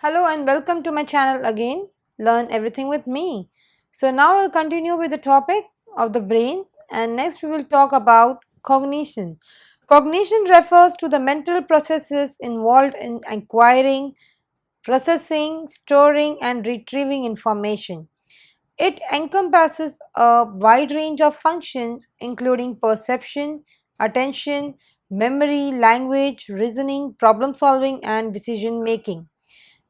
Hello and welcome to my channel again. Learn everything with me. So now we'll continue with the topic of the brain and next we will talk about cognition. Cognition refers to the mental processes involved in acquiring, processing, storing and retrieving information. It encompasses a wide range of functions including perception, attention, memory, language, reasoning, problem solving and decision making.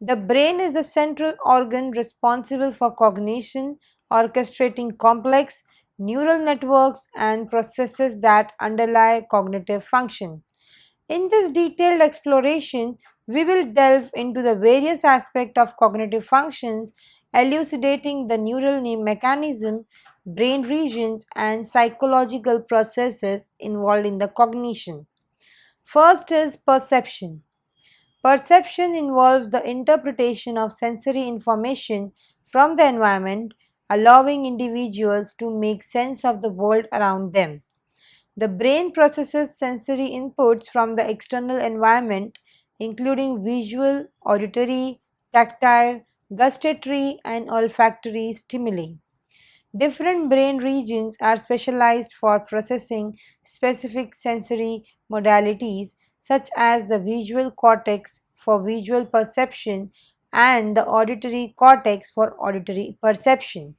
The brain is the central organ responsible for cognition, orchestrating complex neural networks and processes that underlie cognitive function. In this detailed exploration, we will delve into the various aspects of cognitive functions, elucidating the neural mechanism, brain regions, and psychological processes involved in the cognition. First is perception. Perception involves the interpretation of sensory information from the environment, allowing individuals to make sense of the world around them. The brain processes sensory inputs from the external environment, including visual, auditory, tactile, gustatory, and olfactory stimuli. Different brain regions are specialized for processing specific sensory modalities, such as the visual cortex for visual perception and the auditory cortex for auditory perception.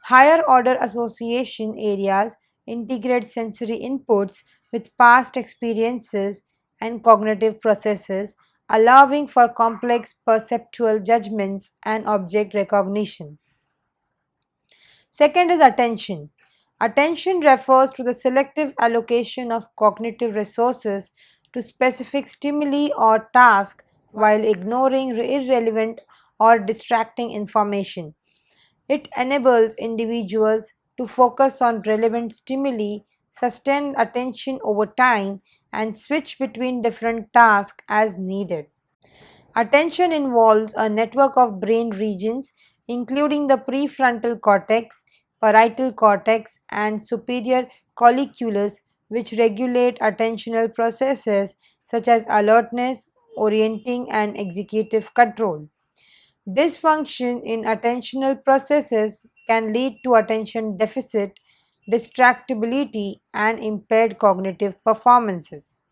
Higher order association areas integrate sensory inputs with past experiences and cognitive processes, allowing for complex perceptual judgments and object recognition. Second is attention. Attention refers to the selective allocation of cognitive resources to specific stimuli or tasks while ignoring irrelevant or distracting information. It enables individuals to focus on relevant stimuli, sustain attention over time, and switch between different tasks as needed. Attention involves a network of brain regions including the prefrontal cortex, parietal cortex, and superior colliculus, which regulate attentional processes such as alertness, orienting, and executive control. Dysfunction in attentional processes can lead to attention deficit, distractibility, and impaired cognitive performances.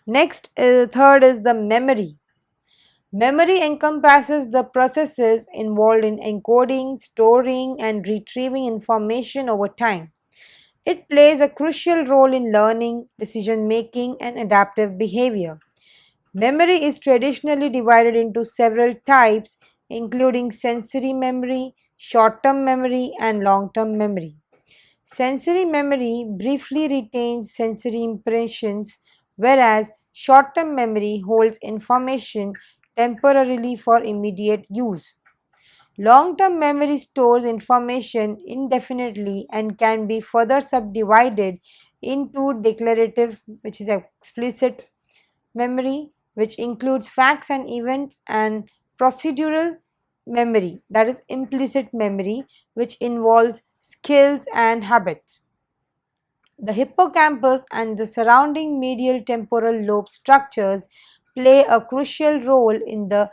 Third is the memory. Memory encompasses the processes involved in encoding, storing, and retrieving information over time. It plays a crucial role in learning, decision making, and adaptive behavior. Memory is traditionally divided into several types, including sensory memory, short term memory, and long term memory. Sensory memory briefly retains sensory impressions, whereas short term memory holds information temporarily for immediate use. Long term memory stores information indefinitely and can be further subdivided into declarative, which is explicit memory, which includes facts and events, and procedural memory, that is implicit memory, which involves skills and habits. The hippocampus and the surrounding medial temporal lobe structures play a crucial role in the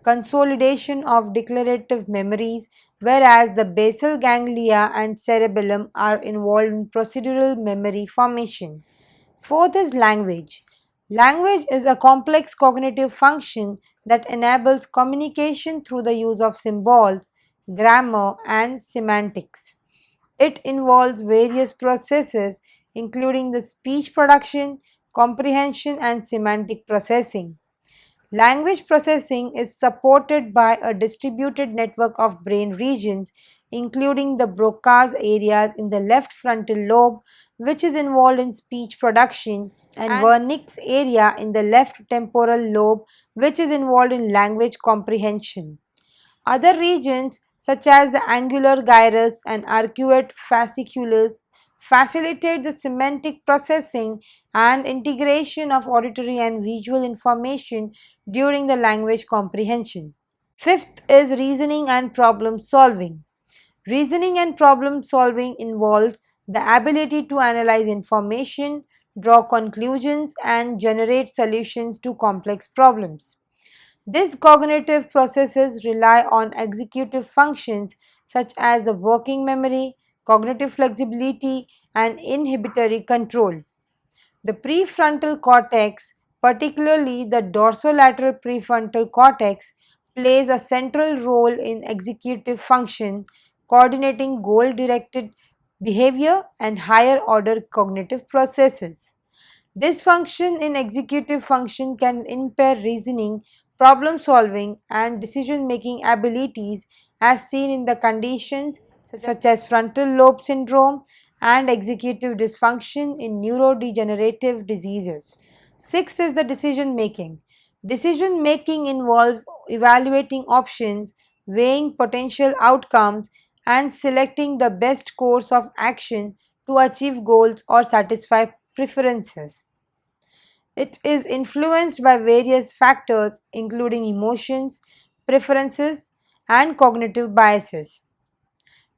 consolidation of declarative memories, whereas the basal ganglia and cerebellum are involved in procedural memory formation. Fourth is language. Language is a complex cognitive function that enables communication through the use of symbols, grammar, and semantics. It involves various processes, including the speech production, comprehension, and semantic processing. Language processing is supported by a distributed network of brain regions, including the Broca's areas in the left frontal lobe, which is involved in speech production, and Wernicke's area in the left temporal lobe, which is involved in language comprehension. Other regions, such as the angular gyrus and arcuate fasciculus, facilitate the semantic processing and integration of auditory and visual information during the language comprehension. Fifth is reasoning and problem solving. Reasoning and problem solving involves the ability to analyze information, draw conclusions, and generate solutions to complex problems. These cognitive processes rely on executive functions such as the working memory, cognitive flexibility, and inhibitory control. The prefrontal cortex, particularly the dorsolateral prefrontal cortex, plays a central role in executive function, coordinating goal directed behavior and higher order cognitive processes. Dysfunction in executive function can impair reasoning, problem solving, and decision making abilities as seen in the conditions such as frontal lobe syndrome and executive dysfunction in neurodegenerative diseases. Sixth is the decision making. Decision making involves evaluating options, weighing potential outcomes, and selecting the best course of action to achieve goals or satisfy preferences. It is influenced by various factors, including emotions, preferences, and cognitive biases.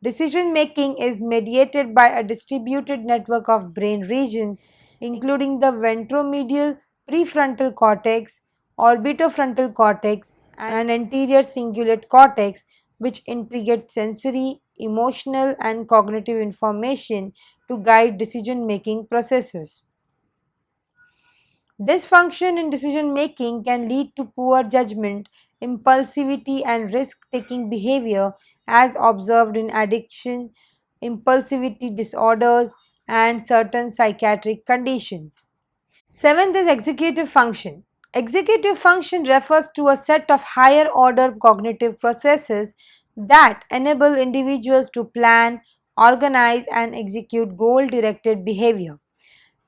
Decision making is mediated by a distributed network of brain regions, including the ventromedial prefrontal cortex, orbitofrontal cortex, and anterior cingulate cortex, which integrate sensory, emotional, and cognitive information to guide decision making processes. Dysfunction in decision making can lead to poor judgment, impulsivity, and risk taking behavior as observed in addiction, impulsivity disorders, and certain psychiatric conditions. Seventh is executive function. Executive function refers to a set of higher order cognitive processes that enable individuals to plan, organize, and execute goal directed behavior.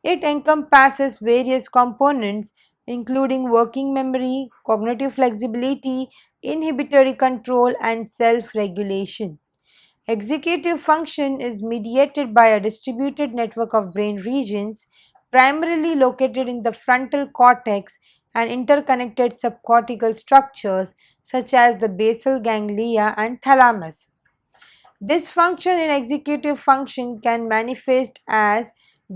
It encompasses various components, including working memory, cognitive flexibility, inhibitory control, and self regulation. Executive function is mediated by a distributed network of brain regions, primarily located in the frontal cortex and interconnected subcortical structures such as the basal ganglia and thalamus. Dysfunction in executive function can manifest as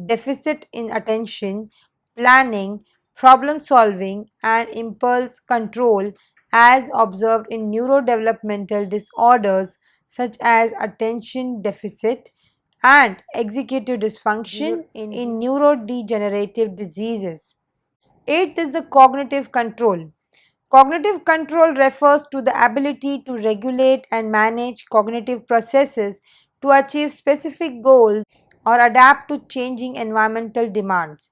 deficit in attention, planning, problem solving, and impulse control, as observed in neurodevelopmental disorders such as attention deficit and executive dysfunction in neurodegenerative diseases. Eighth is the cognitive control. Cognitive control refers to the ability to regulate and manage cognitive processes to achieve specific goals or adapt to changing environmental demands.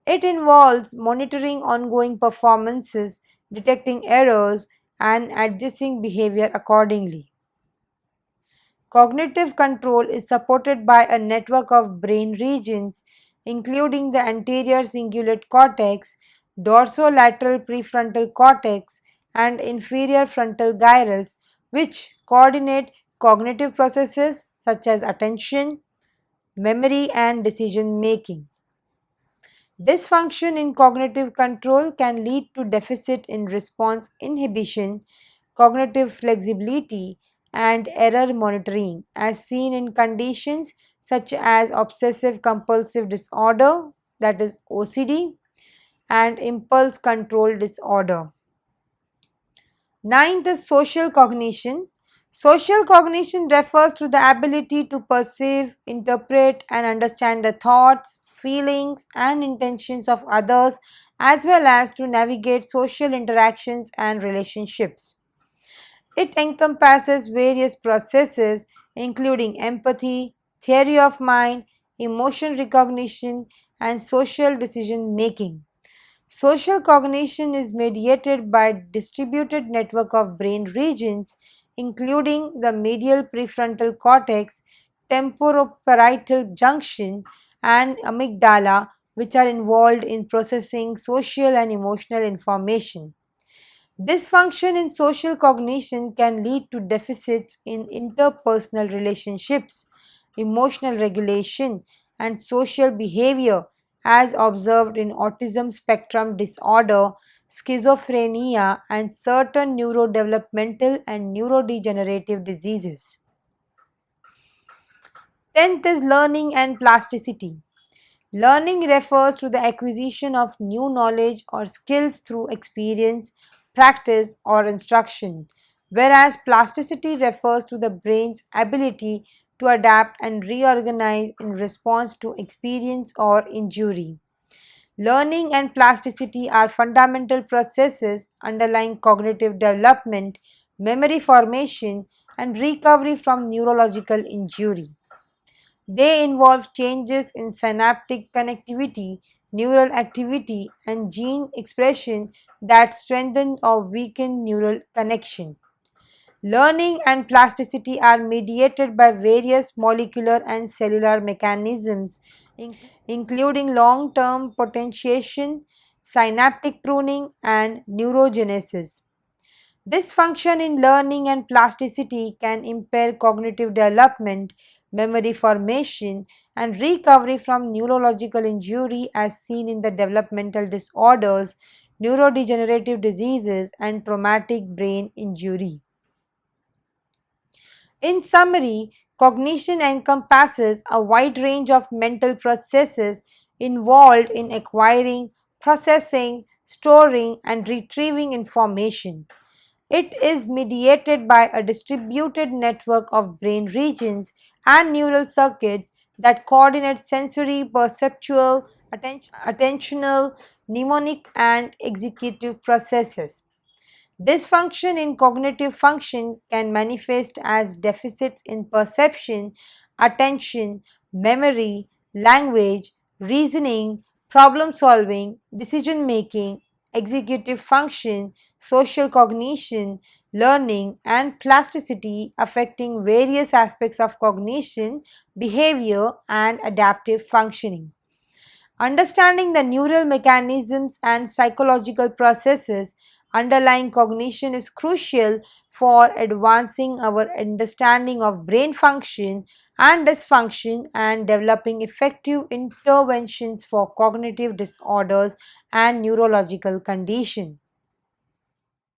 It involves monitoring ongoing performances, detecting errors, and adjusting behavior accordingly. Cognitive control is supported by a network of brain regions, including the anterior cingulate cortex, dorsolateral prefrontal cortex, and inferior frontal gyrus, which coordinate cognitive processes such as attention, memory, and decision making. Dysfunction in cognitive control can lead to deficit in response inhibition, cognitive flexibility, and error monitoring, as seen in conditions such as obsessive compulsive disorder, that is OCD, and impulse control disorder. Ninth is social cognition. Social cognition refers to the ability to perceive, interpret, and understand the thoughts, feelings, and intentions of others, as well as to navigate social interactions and relationships. It encompasses various processes, including empathy, theory of mind, emotion recognition, and social decision making. Social cognition is mediated by a distributed network of brain regions, including the medial prefrontal cortex, temporoparietal junction, and amygdala, which are involved in processing social and emotional information. Dysfunction in social cognition can lead to deficits in interpersonal relationships, emotional regulation, and social behavior, as observed in autism spectrum disorder, schizophrenia, and certain neurodevelopmental and neurodegenerative diseases. Tenth is learning and plasticity. Learning refers to the acquisition of new knowledge or skills through experience, practice, or instruction, whereas plasticity refers to the brain's ability to adapt and reorganize in response to experience or injury. Learning and plasticity are fundamental processes underlying cognitive development, memory formation, and recovery from neurological injury. They involve changes in synaptic connectivity, neural activity, and gene expression that strengthen or weaken neural connection. Learning and plasticity are mediated by various molecular and cellular mechanisms, including long term potentiation, synaptic pruning, and neurogenesis. Dysfunction in learning and plasticity can impair cognitive development, memory formation, and recovery from neurological injury, as seen in the developmental disorders, neurodegenerative diseases, and traumatic brain injury. In summary, cognition encompasses a wide range of mental processes involved in acquiring, processing, storing, and retrieving information. It is mediated by a distributed network of brain regions and neural circuits that coordinate sensory, perceptual, attentional, mnemonic, and executive processes. Dysfunction in cognitive function can manifest as deficits in perception, attention, memory, language, reasoning, problem solving, decision making, executive function, social cognition, learning, and plasticity, affecting various aspects of cognition, behavior, and adaptive functioning. Understanding the neural mechanisms and psychological processes underlying cognition is crucial for advancing our understanding of brain function and dysfunction and developing effective interventions for cognitive disorders and neurological conditions.